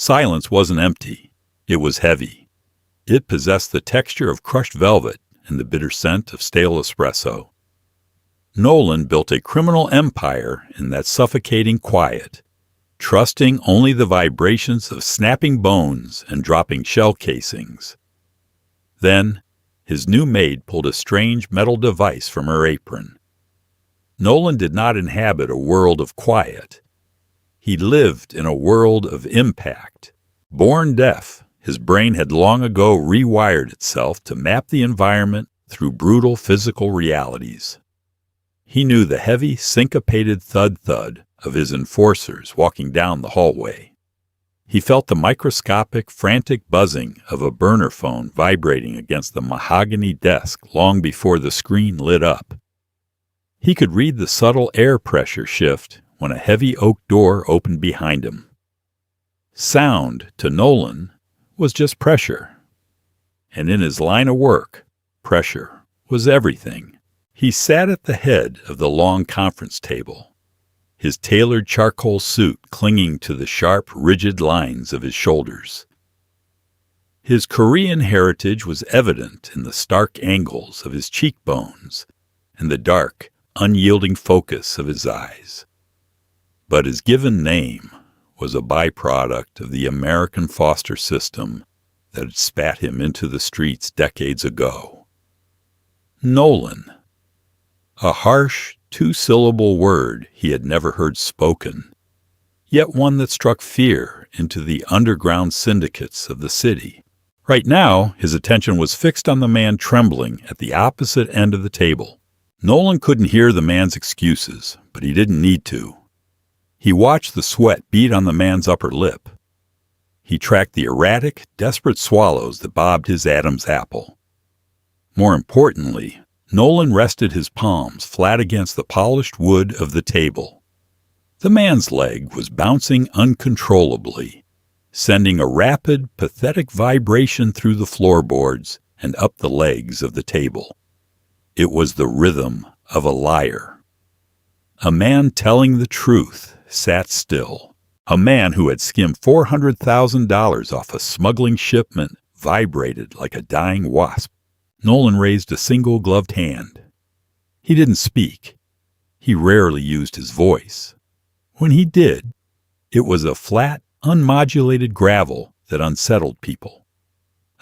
Silence wasn't empty. It was heavy. It possessed the texture of crushed velvet and the bitter scent of stale espresso. Nolan built a criminal empire in that suffocating quiet, trusting only the vibrations of snapping bones and dropping shell casings. Then, his new maid pulled a strange metal device from her apron. Nolan did not inhabit a world of quiet. He lived in a world of impact. Born deaf, his brain had long ago rewired itself to map the environment through brutal physical realities. He knew the heavy, syncopated thud-thud of his enforcers walking down the hallway. He felt the microscopic, frantic buzzing of a burner phone vibrating against the mahogany desk long before the screen lit up. He could read the subtle air pressure shift when a heavy oak door opened behind him. Sound, to Nolan, was just pressure. And in his line of work, pressure was everything. He sat at the head of the long conference table, his tailored charcoal suit clinging to the sharp, rigid lines of his shoulders. His Korean heritage was evident in the stark angles of his cheekbones and the dark, unyielding focus of his eyes. But his given name was a byproduct of the American foster system that had spat him into the streets decades ago. Nolan. A harsh, two-syllable word he had never heard spoken, yet one that struck fear into the underground syndicates of the city. Right now, his attention was fixed on the man trembling at the opposite end of the table. Nolan couldn't hear the man's excuses, but he didn't need to. He watched the sweat bead on the man's upper lip. He tracked the erratic, desperate swallows that bobbed his Adam's apple. More importantly, Nolan rested his palms flat against the polished wood of the table. The man's leg was bouncing uncontrollably, sending a rapid, pathetic vibration through the floorboards and up the legs of the table. It was the rhythm of a liar. A man telling the truth sat still. A man who had skimmed $400,000 off a smuggling shipment vibrated like a dying wasp. Nolan raised a single-gloved hand. He didn't speak. He rarely used his voice. When he did, it was a flat, unmodulated gravel that unsettled people.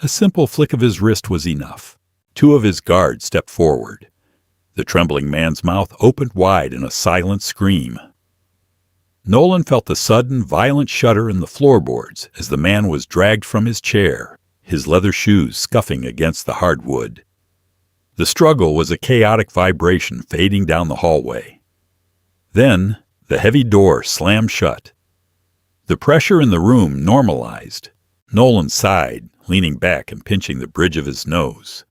A simple flick of his wrist was enough. Two of his guards stepped forward. The trembling man's mouth opened wide in a silent scream. Nolan felt the sudden, violent shudder in the floorboards as the man was dragged from his chair, his leather shoes scuffing against the hardwood. The struggle was a chaotic vibration fading down the hallway. Then, the heavy door slammed shut. The pressure in the room normalized. Nolan sighed, leaning back and pinching the bridge of his nose.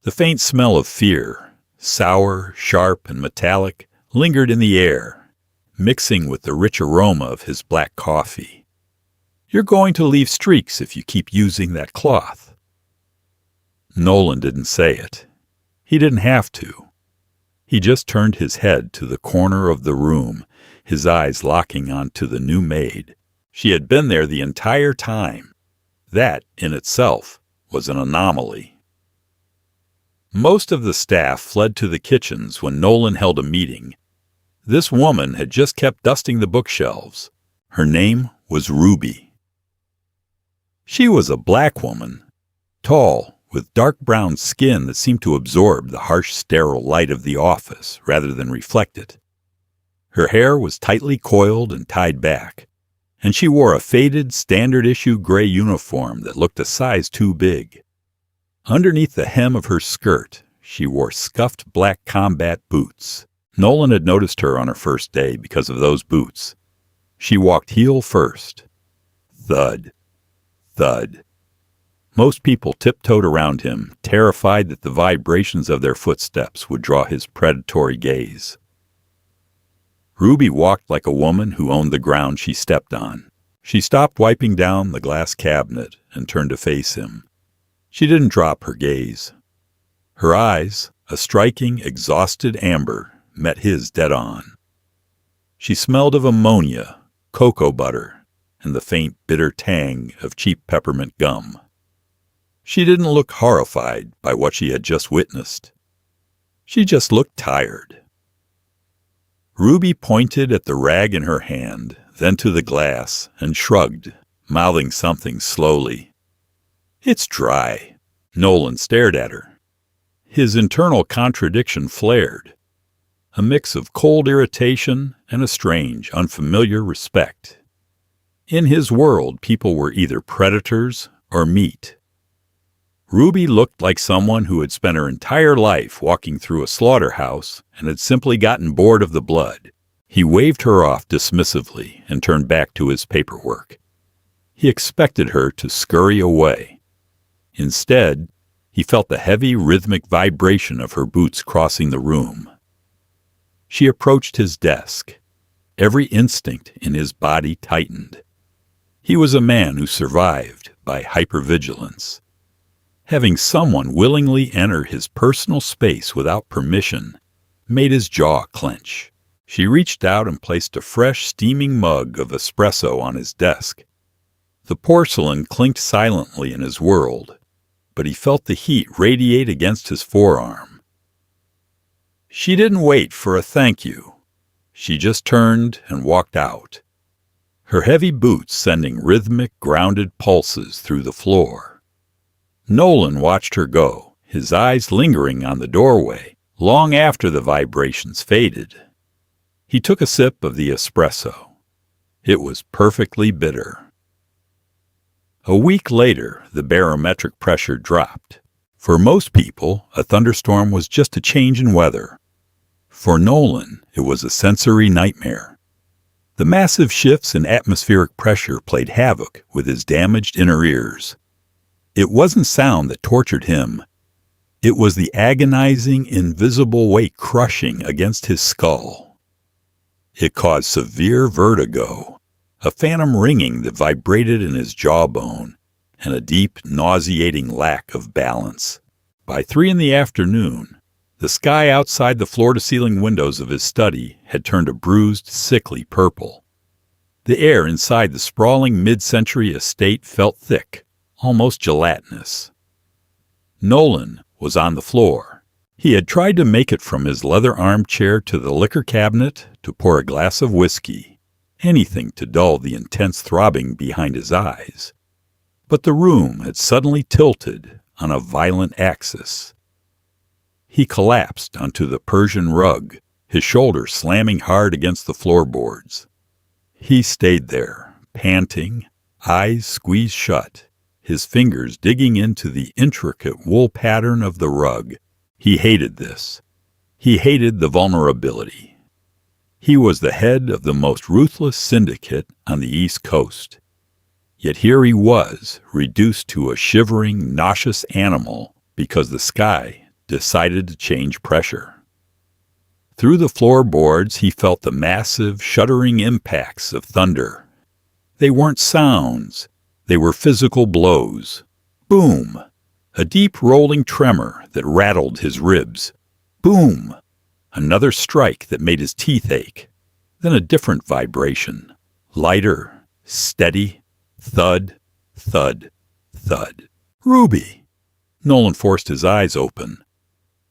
The faint smell of fear, sour, sharp, and metallic, lingered in the air, mixing with the rich aroma of his black coffee. "You're going to leave streaks if you keep using that cloth." Nolan didn't say it. He didn't have to. He just turned his head to the corner of the room, his eyes locking onto the new maid. She had been there the entire time. That, in itself, was an anomaly. Most of the staff fled to the kitchens when Nolan held a meeting. This woman had just kept dusting the bookshelves. Her name was Ruby. She was a black woman, tall, with dark brown skin that seemed to absorb the harsh, sterile light of the office rather than reflect it. Her hair was tightly coiled and tied back, and she wore a faded, standard-issue gray uniform that looked a size too big. Underneath the hem of her skirt, she wore scuffed black combat boots. Nolan had noticed her on her first day because of those boots. She walked heel first. Thud. Thud. Most people tiptoed around him, terrified that the vibrations of their footsteps would draw his predatory gaze. Ruby walked like a woman who owned the ground she stepped on. She stopped wiping down the glass cabinet and turned to face him. She didn't drop her gaze. Her eyes, a striking, exhausted amber, met his dead on. She smelled of ammonia, cocoa butter, and the faint, bitter tang of cheap peppermint gum. She didn't look horrified by what she had just witnessed. She just looked tired. Ruby pointed at the rag in her hand, then to the glass, and shrugged, mouthing something slowly. "It's dry." Nolan stared at her. His internal contradiction flared, a mix of cold irritation and a strange, unfamiliar respect. In his world, people were either predators or meat. Ruby looked like someone who had spent her entire life walking through a slaughterhouse and had simply gotten bored of the blood. He waved her off dismissively and turned back to his paperwork. He expected her to scurry away. Instead, he felt the heavy, rhythmic vibration of her boots crossing the room. She approached his desk. Every instinct in his body tightened. He was a man who survived by hypervigilance. Having someone willingly enter his personal space without permission made his jaw clench. She reached out and placed a fresh, steaming mug of espresso on his desk. The porcelain clinked silently in his world, but he felt the heat radiate against his forearm. She didn't wait for a thank you. She just turned and walked out, her heavy boots sending rhythmic, grounded pulses through the floor. Nolan watched her go, his eyes lingering on the doorway long after the vibrations faded. He took a sip of the espresso. It was perfectly bitter. A week later, the barometric pressure dropped. For most people, a thunderstorm was just a change in weather. For Nolan, it was a sensory nightmare. The massive shifts in atmospheric pressure played havoc with his damaged inner ears. It wasn't sound that tortured him. It was the agonizing, invisible weight crushing against his skull. It caused severe vertigo, a phantom ringing that vibrated in his jawbone, and a deep, nauseating lack of balance. By 3 p.m, the sky outside the floor-to-ceiling windows of his study had turned a bruised, sickly purple. The air inside the sprawling mid-century estate felt thick, almost gelatinous. Nolan was on the floor. He had tried to make it from his leather armchair to the liquor cabinet to pour a glass of whiskey, anything to dull the intense throbbing behind his eyes. But the room had suddenly tilted on a violent axis. He collapsed onto the Persian rug, his shoulders slamming hard against the floorboards. He stayed there, panting, eyes squeezed shut, his fingers digging into the intricate wool pattern of the rug. He hated this. He hated the vulnerability. He was the head of the most ruthless syndicate on the East Coast. Yet here he was, reduced to a shivering, nauseous animal because the sky decided to change pressure. Through the floorboards, he felt the massive, shuddering impacts of thunder. They weren't sounds. They were physical blows. Boom! A deep rolling tremor that rattled his ribs. Boom! Another strike that made his teeth ache. Then a different vibration. Lighter, steady, thud, thud, thud. Ruby! Nolan forced his eyes open.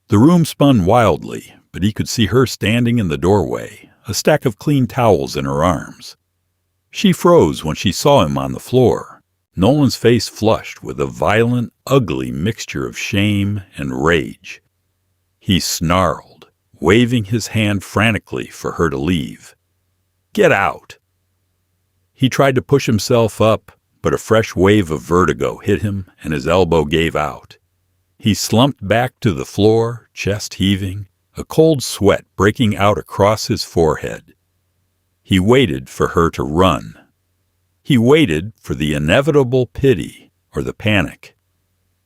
The room spun wildly, but he could see her standing in the doorway, a stack of clean towels in her arms. She froze when she saw him on the floor. Nolan's face flushed with a violent, ugly mixture of shame and rage. He snarled, waving his hand frantically for her to leave. "Get out!" He tried to push himself up, but a fresh wave of vertigo hit him and his elbow gave out. He slumped back to the floor, chest heaving, a cold sweat breaking out across his forehead. He waited for her to run. He waited for the inevitable pity or the panic.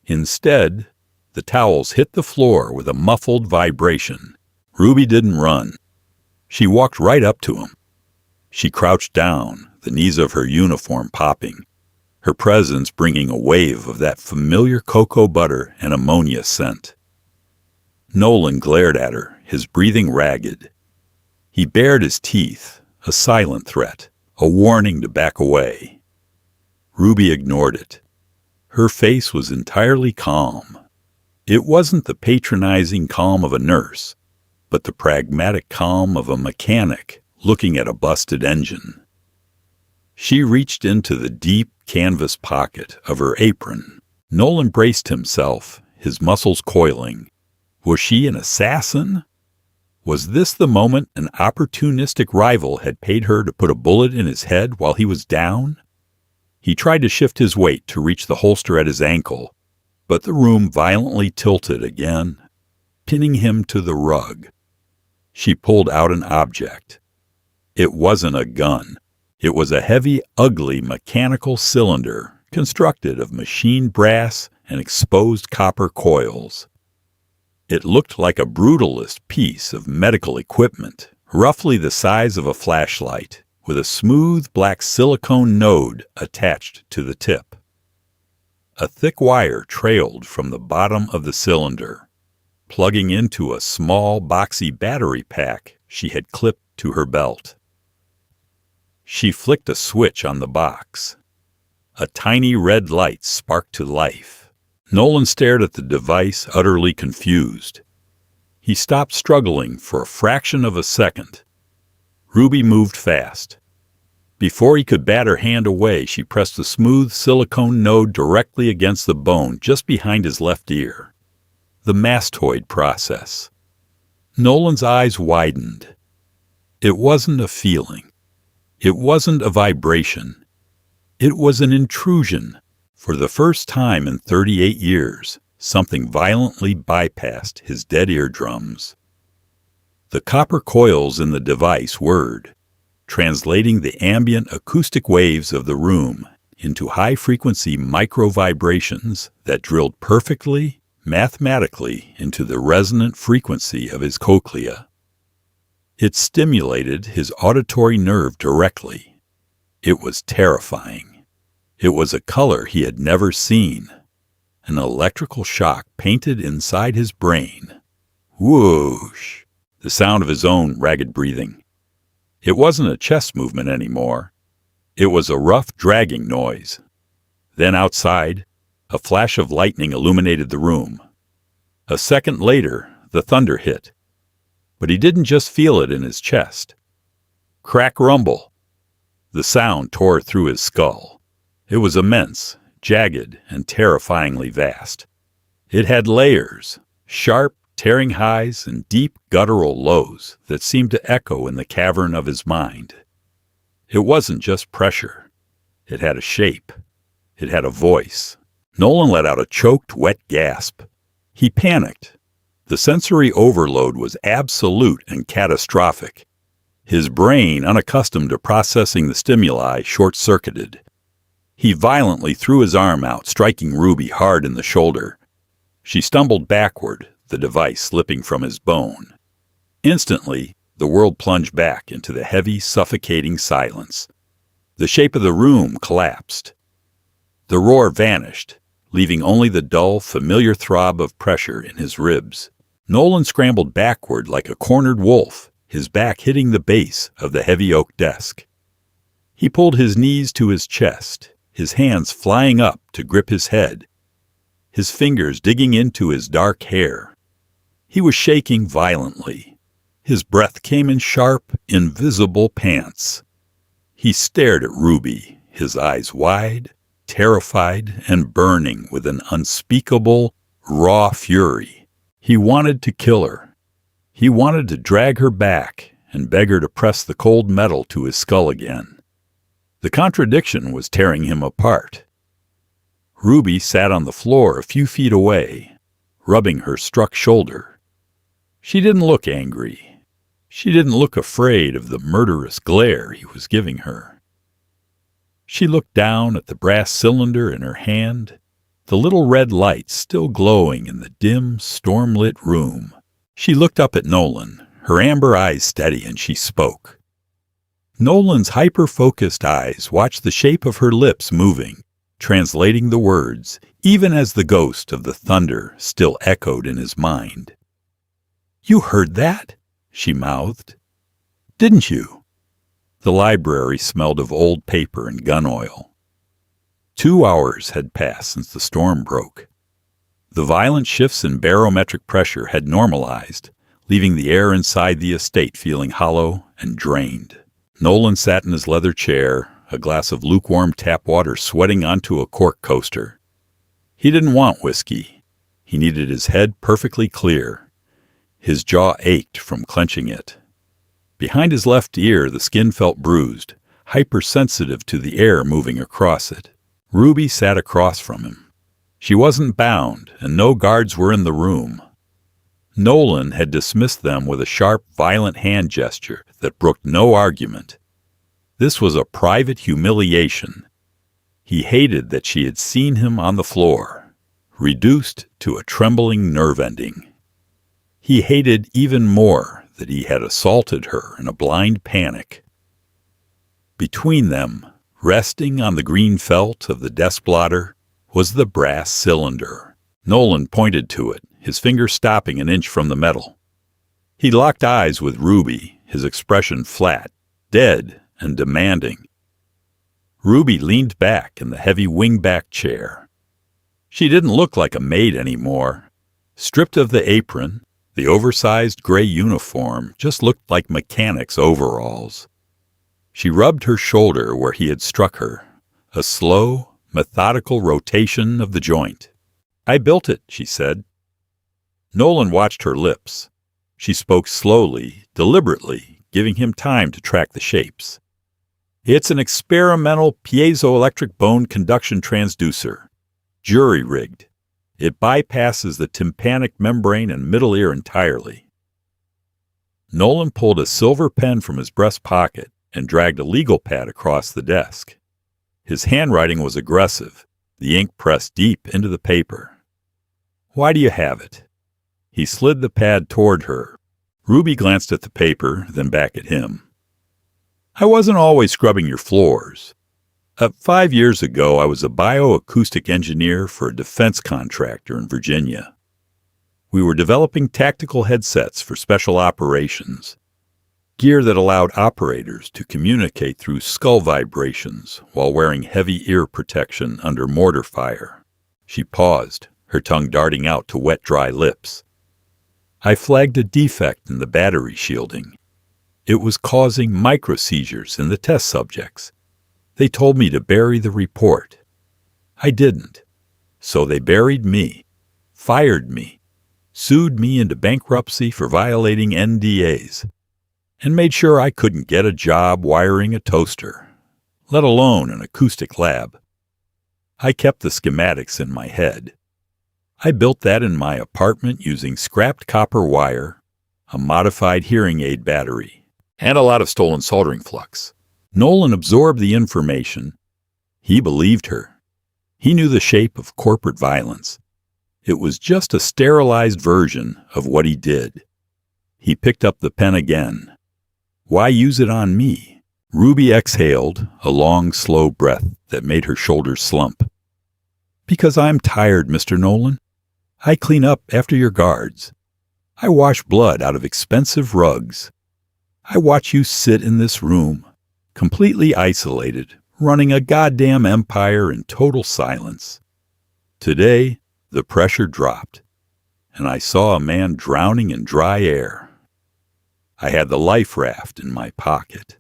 Instead, the towels hit the floor with a muffled vibration. Ruby didn't run. She walked right up to him. She crouched down, the knees of her uniform popping, her presence bringing a wave of that familiar cocoa butter and ammonia scent. Nolan glared at her, his breathing ragged. He bared his teeth, a silent threat, a warning to back away. Ruby ignored it. Her face was entirely calm. It wasn't the patronizing calm of a nurse, but the pragmatic calm of a mechanic looking at a busted engine. She reached into the deep canvas pocket of her apron. Nolan braced himself, his muscles coiling. Was she an assassin? Was this the moment an opportunistic rival had paid her to put a bullet in his head while he was down? He tried to shift his weight to reach the holster at his ankle, but the room violently tilted again, pinning him to the rug. She pulled out an object. It wasn't a gun. It was a heavy, ugly mechanical cylinder constructed of machined brass and exposed copper coils. It looked like a brutalist piece of medical equipment, roughly the size of a flashlight, with a smooth black silicone node attached to the tip. A thick wire trailed from the bottom of the cylinder, plugging into a small, boxy battery pack she had clipped to her belt. She flicked a switch on the box. A tiny red light sparked to life. Nolan stared at the device, utterly confused. He stopped struggling for a fraction of a second. Ruby moved fast. Before he could bat her hand away, she pressed the smooth silicone node directly against the bone just behind his left ear. The mastoid process. Nolan's eyes widened. It wasn't a feeling. It wasn't a vibration. It was an intrusion. For the first time in 38 years, something violently bypassed his dead eardrums. The copper coils in the device whirred, translating the ambient acoustic waves of the room into high-frequency micro-vibrations that drilled perfectly, mathematically, into the resonant frequency of his cochlea. It stimulated his auditory nerve directly. It was terrifying. It was a color he had never seen. An electrical shock painted inside his brain. Whoosh! The sound of his own ragged breathing. It wasn't a chest movement anymore. It was a rough, dragging noise. Then outside, a flash of lightning illuminated the room. A second later, the thunder hit. But he didn't just feel it in his chest. Crack rumble. The sound tore through his skull. It was immense, jagged, and terrifyingly vast. It had layers, sharp, tearing highs and deep guttural lows that seemed to echo in the cavern of his mind. It wasn't just pressure. It had a shape. It had a voice. Nolan let out a choked, wet gasp. He panicked. The sensory overload was absolute and catastrophic. His brain, unaccustomed to processing the stimuli, short-circuited. He violently threw his arm out, striking Ruby hard in the shoulder. She stumbled backward, the device slipping from his bone. Instantly, the world plunged back into the heavy, suffocating silence. The shape of the room collapsed. The roar vanished, leaving only the dull, familiar throb of pressure in his ribs. Nolan scrambled backward like a cornered wolf, his back hitting the base of the heavy oak desk. He pulled his knees to his chest, his hands flying up to grip his head, his fingers digging into his dark hair. He was shaking violently. His breath came in sharp, invisible pants. He stared at Ruby, his eyes wide, terrified, and burning with an unspeakable, raw fury. He wanted to kill her. He wanted to drag her back and beg her to press the cold metal to his skull again. The contradiction was tearing him apart. Ruby sat on the floor a few feet away, rubbing her struck shoulder. She didn't look angry. She didn't look afraid of the murderous glare he was giving her. She looked down at the brass cylinder in her hand, the little red light still glowing in the dim, storm-lit room. She looked up at Nolan, her amber eyes steady, and she spoke. Nolan's hyper-focused eyes watched the shape of her lips moving, translating the words, even as the ghost of the thunder still echoed in his mind. "You heard that?" she mouthed. "Didn't you?" The library smelled of old paper and gun oil. 2 hours had passed since the storm broke. The violent shifts in barometric pressure had normalized, leaving the air inside the estate feeling hollow and drained. Nolan sat in his leather chair, a glass of lukewarm tap water sweating onto a cork coaster. He didn't want whiskey. He needed his head perfectly clear. His jaw ached from clenching it. Behind his left ear, the skin felt bruised, hypersensitive to the air moving across it. Ruby sat across from him. She wasn't bound, and no guards were in the room. Nolan had dismissed them with a sharp, violent hand gesture that brooked no argument. This was a private humiliation. He hated that she had seen him on the floor, reduced to a trembling nerve ending. He hated even more that he had assaulted her in a blind panic. Between them, resting on the green felt of the desk blotter, was the brass cylinder. Nolan pointed to it, his finger stopping an inch from the metal. He locked eyes with Ruby, his expression flat, dead, and demanding. Ruby leaned back in the heavy wingback chair. She didn't look like a maid anymore. Stripped of the apron, the oversized gray uniform just looked like mechanic's overalls. She rubbed her shoulder where he had struck her, a slow, methodical rotation of the joint. "I built it," she said. Nolan watched her lips. She spoke slowly, deliberately, giving him time to track the shapes. "It's an experimental piezoelectric bone conduction transducer, jury-rigged. It bypasses the tympanic membrane and middle ear entirely." Nolan pulled a silver pen from his breast pocket and dragged a legal pad across the desk. His handwriting was aggressive, the ink pressed deep into the paper. "Why do you have it?" He slid the pad toward her. Ruby glanced at the paper, then back at him. "I wasn't always scrubbing your floors. 5 years ago, I was a bioacoustic engineer for a defense contractor in Virginia. We were developing tactical headsets for special operations, gear that allowed operators to communicate through skull vibrations while wearing heavy ear protection under mortar fire." She paused, her tongue darting out to wet, dry lips. "I flagged a defect in the battery shielding. It was causing micro-seizures in the test subjects. They told me to bury the report. I didn't. So they buried me, fired me, sued me into bankruptcy for violating NDAs, and made sure I couldn't get a job wiring a toaster, let alone an acoustic lab. I kept the schematics in my head. I built that in my apartment using scrapped copper wire, a modified hearing aid battery, and a lot of stolen soldering flux." Nolan absorbed the information. He believed her. He knew the shape of corporate violence. It was just a sterilized version of what he did. He picked up the pen again. "Why use it on me?" Ruby exhaled, a long, slow breath that made her shoulders slump. "Because I'm tired, Mr. Nolan. I clean up after your guards. I wash blood out of expensive rugs. I watch you sit in this room, completely isolated, running a goddamn empire in total silence. Today, the pressure dropped, and I saw a man drowning in dry air. I had the life raft in my pocket.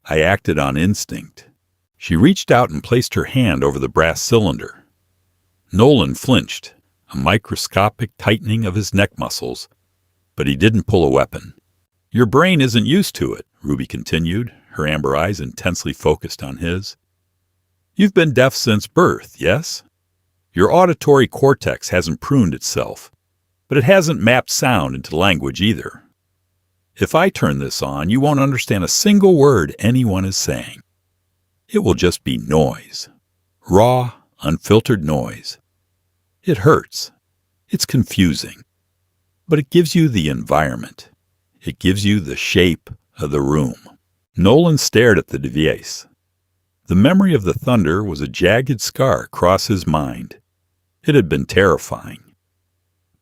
I acted on instinct." She reached out and placed her hand over the brass cylinder. Nolan flinched, a microscopic tightening of his neck muscles, but he didn't pull a weapon. "Your brain isn't used to it," Ruby continued, her amber eyes intensely focused on his. "You've been deaf since birth, yes? Your auditory cortex hasn't pruned itself, but it hasn't mapped sound into language either. If I turn this on, you won't understand a single word anyone is saying. It will just be noise. Raw, unfiltered noise. It hurts. It's confusing. But it gives you the environment. It gives you the shape of the room." Nolan stared at the device. The memory of the thunder was a jagged scar across his mind. It had been terrifying.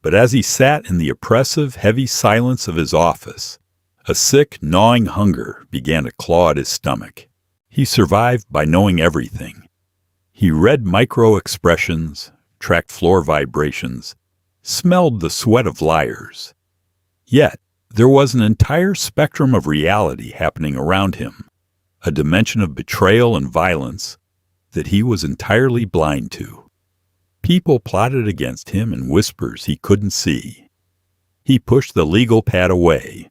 But as he sat in the oppressive, heavy silence of his office, a sick, gnawing hunger began to claw at his stomach. He survived by knowing everything. He read micro-expressions, tracked floor vibrations, smelled the sweat of liars. Yet, there was an entire spectrum of reality happening around him, a dimension of betrayal and violence that he was entirely blind to. People plotted against him in whispers he couldn't see. He pushed the legal pad away.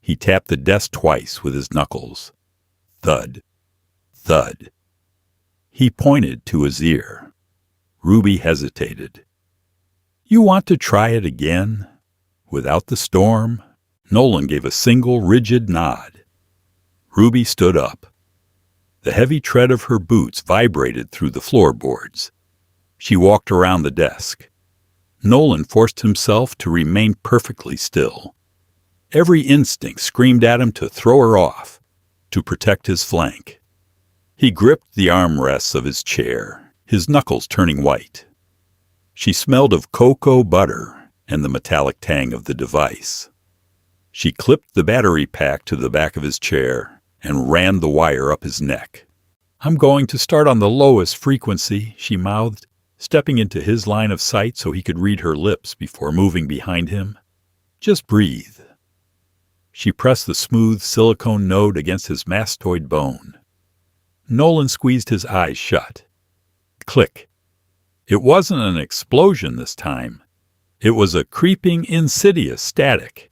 He tapped the desk twice with his knuckles. Thud. Thud. He pointed to his ear. Ruby hesitated. "You want to try it again? Without the storm?" Nolan gave a single rigid nod. Ruby stood up. The heavy tread of her boots vibrated through the floorboards. She walked around the desk. Nolan forced himself to remain perfectly still. Every instinct screamed at him to throw her off, to protect his flank. He gripped the armrests of his chair, his knuckles turning white. She smelled of cocoa butter and the metallic tang of the device. She clipped the battery pack to the back of his chair and ran the wire up his neck. "I'm going to start on the lowest frequency," she mouthed, stepping into his line of sight so he could read her lips before moving behind him. "Just breathe." She pressed the smooth silicone node against his mastoid bone. Nolan squeezed his eyes shut. Click. It wasn't an explosion this time. It was a creeping, insidious static.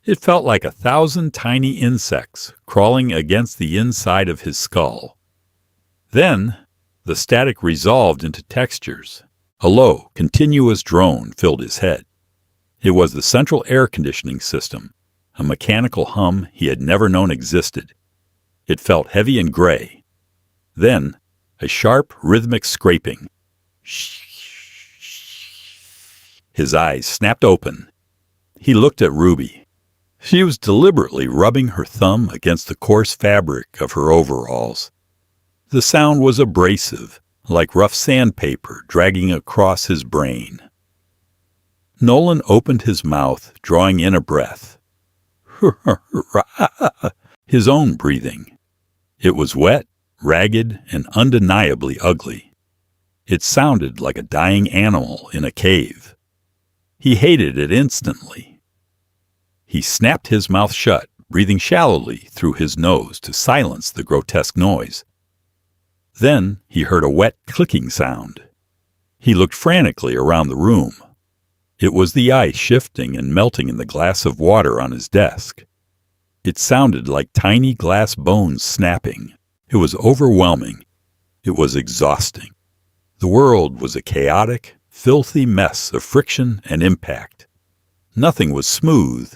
It felt like 1,000 tiny insects crawling against the inside of his skull. Then, the static resolved into textures. A low, continuous drone filled his head. It was the central air conditioning system, a mechanical hum he had never known existed. It felt heavy and gray. Then, a sharp, rhythmic scraping. His eyes snapped open. He looked at Ruby. She was deliberately rubbing her thumb against the coarse fabric of her overalls. The sound was abrasive, like rough sandpaper dragging across his brain. Nolan opened his mouth, drawing in a breath. His own breathing. It was wet, ragged, and undeniably ugly. It sounded like a dying animal in a cave. He hated it instantly. He snapped his mouth shut, breathing shallowly through his nose to silence the grotesque noise. Then he heard a wet clicking sound. He looked frantically around the room. It was the ice shifting and melting in the glass of water on his desk. It sounded like tiny glass bones snapping. It was overwhelming. It was exhausting. The world was a chaotic, filthy mess of friction and impact. Nothing was smooth.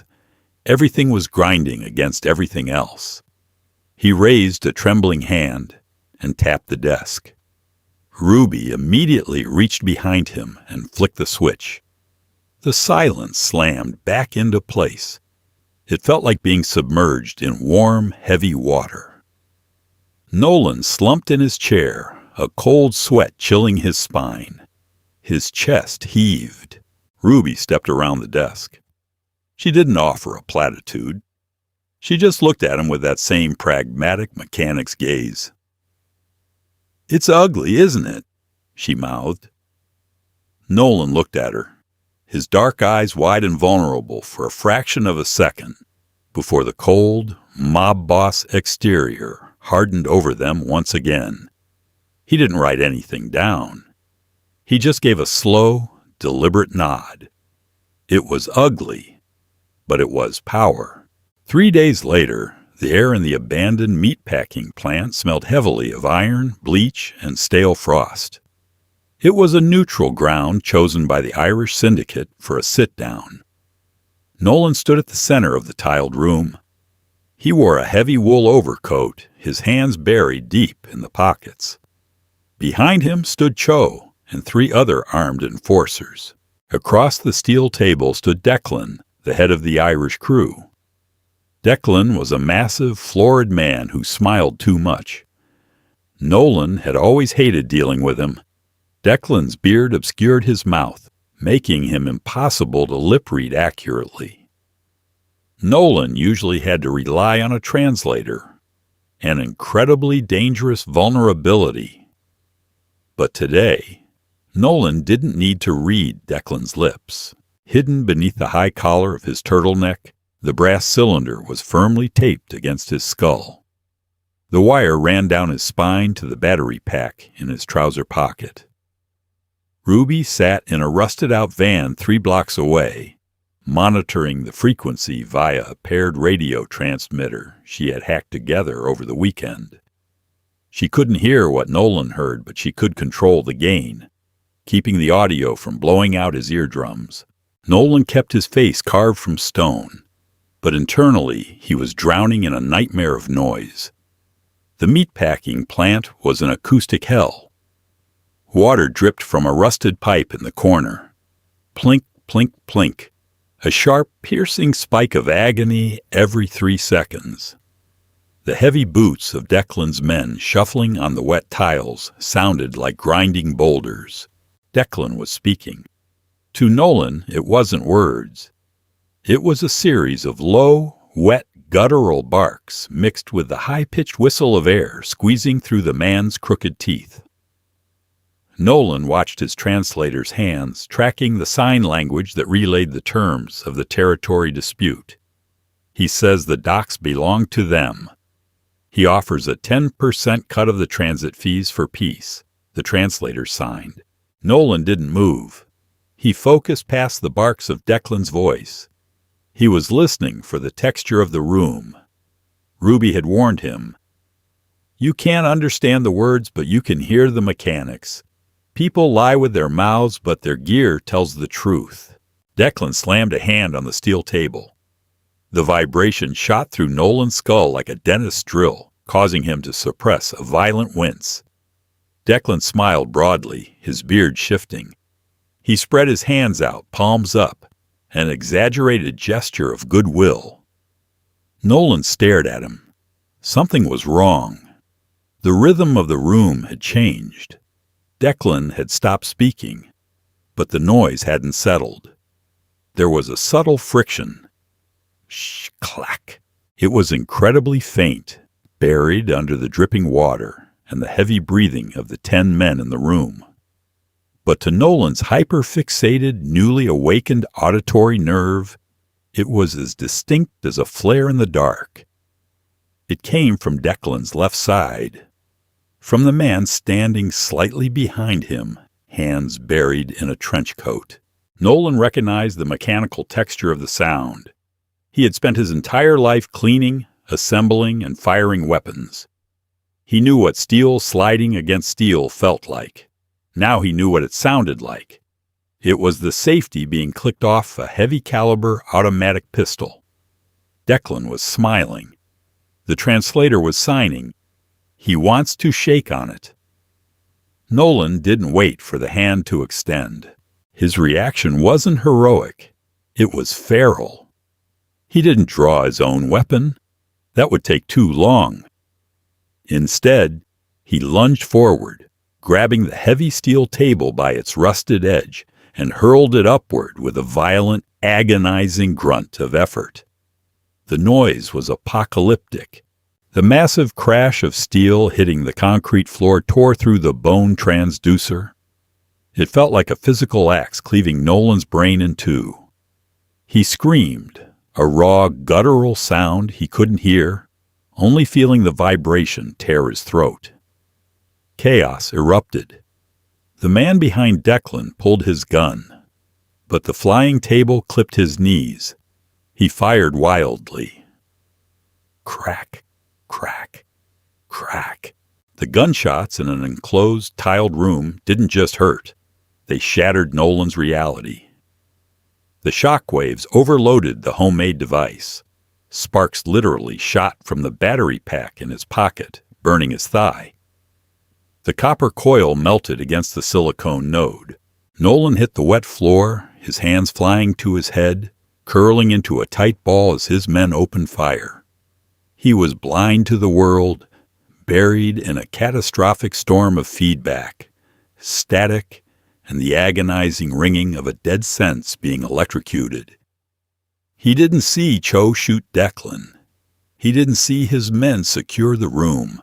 Everything was grinding against everything else. He raised a trembling hand and tapped the desk. Ruby immediately reached behind him and flicked the switch. The silence slammed back into place. It felt like being submerged in warm, heavy water. Nolan slumped in his chair, a cold sweat chilling his spine. His chest heaved. Ruby stepped around the desk. She didn't offer a platitude. She just looked at him with that same pragmatic mechanic's gaze. "It's ugly, isn't it?" she mouthed. Nolan looked at her, his dark eyes wide and vulnerable for a fraction of a second before the cold, mob boss exterior hardened over them once again. He didn't write anything down. He just gave a slow, deliberate nod. It was ugly, but it was power. 3 days later, the air in the abandoned meatpacking plant smelled heavily of iron, bleach, and stale frost. It was a neutral ground chosen by the Irish syndicate for a sit-down. Nolan stood at the center of the tiled room. He wore a heavy wool overcoat, his hands buried deep in the pockets. Behind him stood Cho and 3 other armed enforcers. Across the steel table stood Declan, the head of the Irish crew. Declan was a massive, florid man who smiled too much. Nolan had always hated dealing with him. Declan's beard obscured his mouth, making him impossible to lip-read accurately. Nolan usually had to rely on a translator, an incredibly dangerous vulnerability. But today, Nolan didn't need to read Declan's lips. Hidden beneath the high collar of his turtleneck, the brass cylinder was firmly taped against his skull. The wire ran down his spine to the battery pack in his trouser pocket. Ruby sat in a rusted-out van 3 blocks away, monitoring the frequency via a paired radio transmitter she had hacked together over the weekend. She couldn't hear what Nolan heard, but she could control the gain, keeping the audio from blowing out his eardrums. Nolan kept his face carved from stone, but internally he was drowning in a nightmare of noise. The meatpacking plant was an acoustic hell. Water dripped from a rusted pipe in the corner. Plink, plink, plink. A sharp, piercing spike of agony every 3 seconds. The heavy boots of Declan's men shuffling on the wet tiles sounded like grinding boulders. Declan was speaking. To Nolan, it wasn't words. It was a series of low, wet, guttural barks mixed with the high-pitched whistle of air squeezing through the man's crooked teeth. Nolan watched his translator's hands tracking the sign language that relayed the terms of the territory dispute. He says the docks belong to them. He offers a 10% cut of the transit fees for peace, the translator signed. Nolan didn't move. He focused past the barks of Declan's voice. He was listening for the texture of the room. Ruby had warned him. You can't understand the words, but you can hear the mechanics. People lie with their mouths, but their gear tells the truth. Declan slammed a hand on the steel table. The vibration shot through Nolan's skull like a dentist's drill, causing him to suppress a violent wince. Declan smiled broadly, his beard shifting. He spread his hands out, palms up, an exaggerated gesture of goodwill. Nolan stared at him. Something was wrong. The rhythm of the room had changed. Declan had stopped speaking, but the noise hadn't settled. There was a subtle friction. Shh, clack. It was incredibly faint, buried under the dripping water and the heavy breathing of the 10 men in the room. But to Nolan's hyper-fixated, newly awakened auditory nerve, it was as distinct as a flare in the dark. It came from Declan's left side, from the man standing slightly behind him, hands buried in a trench coat. Nolan recognized the mechanical texture of the sound. He had spent his entire life cleaning, assembling, and firing weapons. He knew what steel sliding against steel felt like. Now he knew what it sounded like. It was the safety being clicked off a heavy-caliber automatic pistol. Declan was smiling. The translator was signing. He wants to shake on it. Nolan didn't wait for the hand to extend. His reaction wasn't heroic. It was feral. He didn't draw his own weapon. That would take too long. Instead, he lunged forward, grabbing the heavy steel table by its rusted edge, and hurled it upward with a violent, agonizing grunt of effort. The noise was apocalyptic. The massive crash of steel hitting the concrete floor tore through the bone transducer. It felt like a physical axe cleaving Nolan's brain in two. He screamed, a raw, guttural sound he couldn't hear, only feeling the vibration tear his throat. Chaos erupted. The man behind Declan pulled his gun, but the flying table clipped his knees. He fired wildly. Crack, crack, crack. The gunshots in an enclosed, tiled room didn't just hurt. They shattered Nolan's reality. The shockwaves overloaded the homemade device. Sparks literally shot from the battery pack in his pocket, burning his thigh. The copper coil melted against the silicone node. Nolan hit the wet floor, his hands flying to his head, curling into a tight ball as his men opened fire. He was blind to the world, buried in a catastrophic storm of feedback, static, and the agonizing ringing of a dead sense being electrocuted. He didn't see Cho shoot Declan. He didn't see his men secure the room.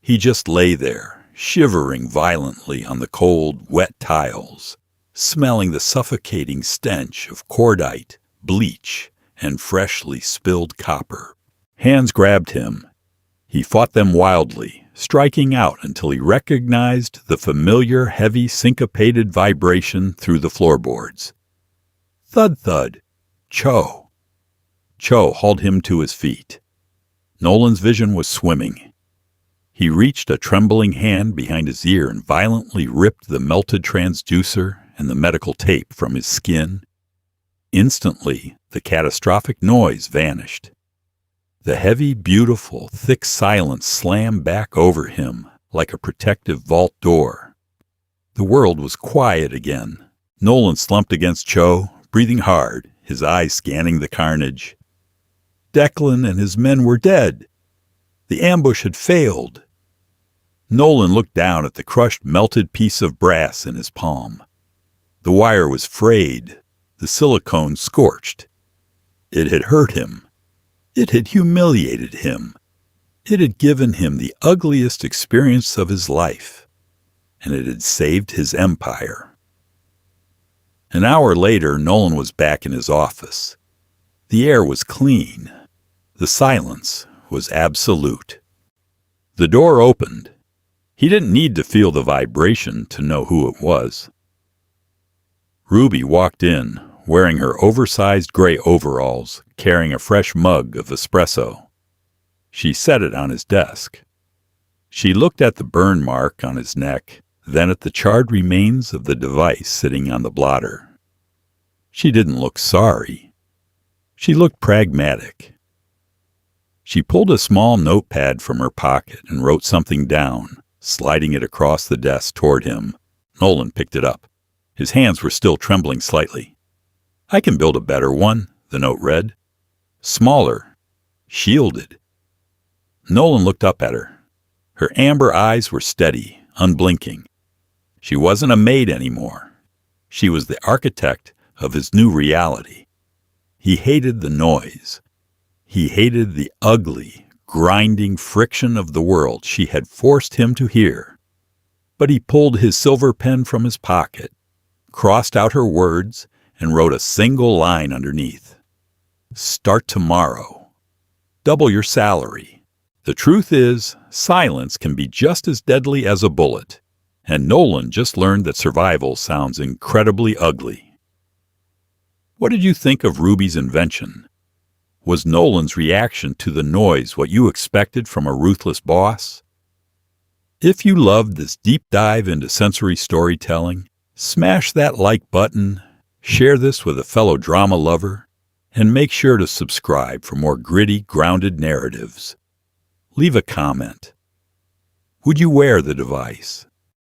He just lay there, shivering violently on the cold, wet tiles, smelling the suffocating stench of cordite, bleach, and freshly spilled copper. Hands grabbed him. He fought them wildly, striking out until he recognized the familiar, heavy, syncopated vibration through the floorboards. Thud, thud. Cho. Cho hauled him to his feet. Nolan's vision was swimming. He reached a trembling hand behind his ear and violently ripped the melted transducer and the medical tape from his skin. Instantly, the catastrophic noise vanished. The heavy, beautiful, thick silence slammed back over him like a protective vault door. The world was quiet again. Nolan slumped against Cho, breathing hard, his eyes scanning the carnage. Declan and his men were dead. The ambush had failed. Nolan looked down at the crushed, melted piece of brass in his palm. The wire was frayed, the silicone scorched. It had hurt him. It had humiliated him. It had given him the ugliest experience of his life, and it had saved his empire. An hour later, Nolan was back in his office. The air was clean. The silence was absolute. The door opened. He didn't need to feel the vibration to know who it was. Ruby walked in, wearing her oversized gray overalls, carrying a fresh mug of espresso. She set it on his desk. She looked at the burn mark on his neck, then at the charred remains of the device sitting on the blotter. She didn't look sorry. She looked pragmatic. She pulled a small notepad from her pocket and wrote something down, sliding it across the desk toward him. Nolan picked it up. His hands were still trembling slightly. "I can build a better one," the note read. "Smaller. Shielded." Nolan looked up at her. Her amber eyes were steady, unblinking. She wasn't a maid anymore. She was the architect of his new reality. He hated the noise. He hated the ugly, grinding friction of the world she had forced him to hear. But he pulled his silver pen from his pocket, crossed out her words, and wrote a single line underneath. "Start tomorrow. Double your salary. The truth is, silence can be just as deadly as a bullet." And Nolan just learned that survival sounds incredibly ugly. What did you think of Ruby's invention? Was Nolan's reaction to the noise what you expected from a ruthless boss? If you loved this deep dive into sensory storytelling, smash that like button, share this with a fellow drama lover, and make sure to subscribe for more gritty, grounded narratives. Leave a comment. Would you wear the device?